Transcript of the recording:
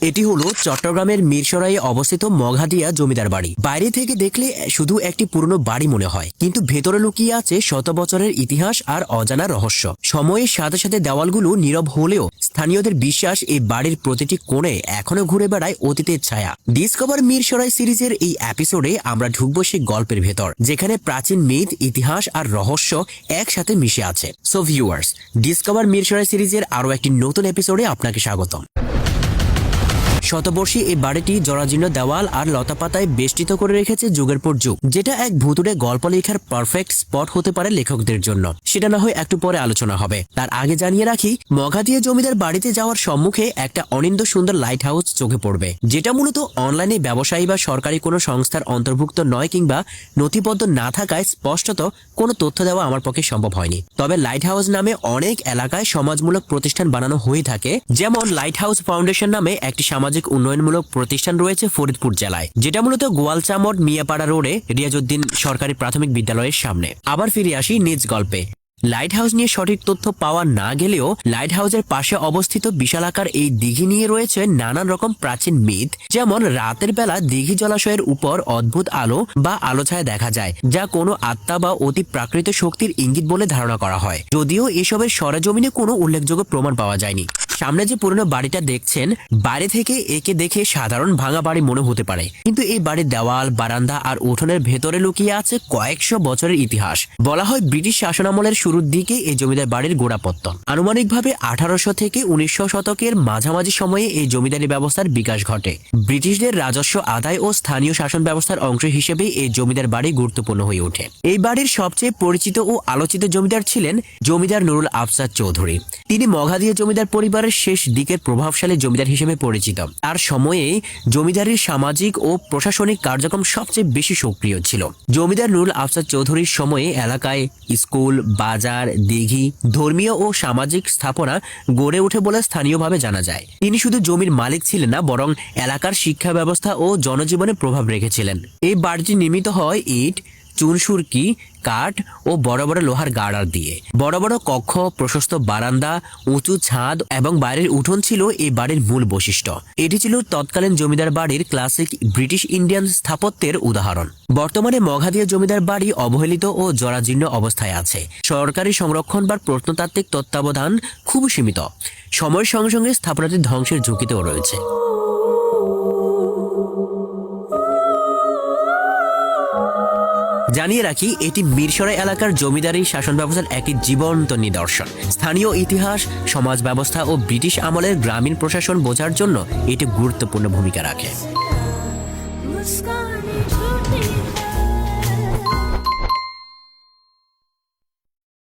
এটি হলো চট্টগ্রামের মিরসরাইয়ে অবস্থিত মঘাদিয়া জমিদার বাড়ি। বাইরে থেকে দেখলে শুধু একটি পুরনো বাড়ি মনে হয়, কিন্তু ভেতরে লুকিয়ে আছে শত বছরের ইতিহাস আর অজানা রহস্য। সময়ের সাথে সাথে দেওয়ালগুলো নীরব হলেও স্থানীয়দের বিশ্বাস এই বাড়ির প্রতিটি কোণে এখনো ঘুরে বেড়ায় অতীতের ছায়া। ডিসকভার মিরসরাই সিরিজের এই এপিসোডে আমরা ঢুকবো সেই গল্পের ভেতর, যেখানে প্রাচীন মিথ, ইতিহাস আর রহস্য একসাথে মিশে আছে। সো ভিউয়ার্স, ডিসকভার মিরসরাই সিরিজের আরো একটি নতুন এপিসোডে আপনাকে স্বাগতম। শতবর্ষী এই বাড়িটি জরাজীর্ণ দেওয়াল আর লতাপাতায় বেষ্টিত করে রেখেছে যুগের পর যুগ, যেটা এক ভুতুড়ে গল্প লেখার পারফেক্ট স্পট হতে পারে লেখকদের জন্য। সেটা না হয় একটু পরে আলোচনা হবে। তার আগে জানিয়ে রাখি, মঘাদিয়া জমিদার বাড়িতে যাওয়ার সম্মুখে একটা অনিন্দ্য সুন্দর লাইট হাউস চোখে পড়বে, যেটা মূলত অনলাইনে ব্যবসায়ী বা সরকারি কোনো সংস্থার অন্তর্ভুক্ত নয় কিংবা নথিবদ্ধ না থাকায় স্পষ্টত কোনো তথ্য দেওয়া আমার পক্ষে সম্ভব হয়নি। তবে লাইট হাউস নামে অনেক এলাকায় সমাজমূলক প্রতিষ্ঠান বানানো হয়ে থাকে, যেমন লাইট হাউস ফাউন্ডেশন নামে একটি সামাজিক উন্নয়নমূলক প্রতিষ্ঠান রয়েছে ফরিদপুর জেলায়, যেটা মূলত গোয়ালচামট মিয়াপাড়া রোডে রিয়াজউদ্দিন সরকারি প্রাথমিক বিদ্যালয়ের সামনে। আবার ফিরে আসি নিজ গল্পে। লাইট হাউস নিয়ে সঠিক তথ্য পাওয়া না গেলেও লাইট হাউসের পাশে অবস্থিত বিশালাকার এই দিঘি নিয়ে রয়েছে নানান রকম প্রাচীন মিথ। যেমন রাতের বেলা দিঘি জলাশয়ের উপর অদ্ভুত আলো বা আলো ছায়া দেখা যায়, যা কোনো আত্মা বা অতি প্রাকৃত শক্তির ইঙ্গিত বলে ধারণা করা হয়, যদিও এসবের সরেজমিনে কোনো উল্লেখযোগ্য প্রমাণ পাওয়া যায়নি। সামনে যে পুরনো বাড়িটা দেখছেন, বাইরে থেকে একে দেখে সাধারণ ভাঙা বাড়ি মনে হতে পারে, কিন্তু এই বাড়ির দেওয়াল, বারান্দা আর উঠোনের ভেতরে লুকিয়ে আছে কয়েকশো বছরের ইতিহাস। বলা হয় ব্রিটিশ শাসনামলের শুরুর দিকে এই জমিদার বাড়ির গোড়াপত্তন। আনুমানিকভাবে 1800 থেকে 1900 শতকের মাঝামাঝি সময়ে এই জমিদারি ব্যবস্থার বিকাশ ঘটে। ব্রিটিশদের রাজস্ব আদায় ও স্থানীয় শাসন ব্যবস্থার অংশ হিসেবে এই জমিদার বাড়ি গুরুত্বপূর্ণ হয়ে ওঠে। এই বাড়ির সবচেয়ে পরিচিত ও আলোচিত জমিদার ছিলেন জমিদার নুরুল আফসার চৌধুরী। তিনি মঘাদিয়া জমিদার পরিবারের শেষ দিকের প্রভাবশালী জমিদার হিসেবে পরিচিত। আর সময়ে জমিদারির সামাজিক ও প্রশাসনিক কার্যক্রম সবচেয়ে বেশি সক্রিয় ছিল। জমিদার নুরুল আফসার চৌধুরীর সময়ে এলাকায় স্কুল, বাজার, দিঘি, ধর্মীয় ও সামাজিক স্থাপনা গড়ে ওঠে বলে স্থানীয়ভাবে জানা যায়। তিনি শুধু জমির মালিক ছিলেন না, বরং এলাকার শিক্ষা ব্যবস্থা ও জনজীবনে প্রভাব রেখেছিলেন। এই বাড়িটি নির্মিত হয় ইট, চুনসুরকি, কাঠ ও বড় বড় লোহার গার্ডার দিয়ে। বড় বড় কক্ষ, প্রশস্ত বারান্দা, উঁচু ছাদ এবং বাইরের উঠোন ছিল এই বাড়ির মূল বৈশিষ্ট্য। এটি ছিল তৎকালীন জমিদার বাড়ির ক্লাসিক ব্রিটিশ ইন্ডিয়ান স্থাপত্যের উদাহরণ। বর্তমানে মঘাদিয়া জমিদার বাড়ি অবহেলিত ও জরাজীর্ণ অবস্থায় আছে। সরকারি সংরক্ষণ বা প্রত্নতাত্ত্বিক তত্ত্বাবধান খুব সীমিত। সময়ের সঙ্গে সঙ্গে স্থাপনাটি ধ্বংসের ঝুঁকিতেও রয়েছে। জানিয়ে রাখি, এটি মিরসরাই এলাকার জমিদারি শাসন ব্যবস্থার একটি জীবন্ত নিদর্শন। স্থানীয় ইতিহাস, সমাজ ব্যবস্থা ও ব্রিটিশ আমলের গ্রামীণ প্রশাসন বোঝার জন্য এটি গুরুত্বপূর্ণ ভূমিকা রাখে।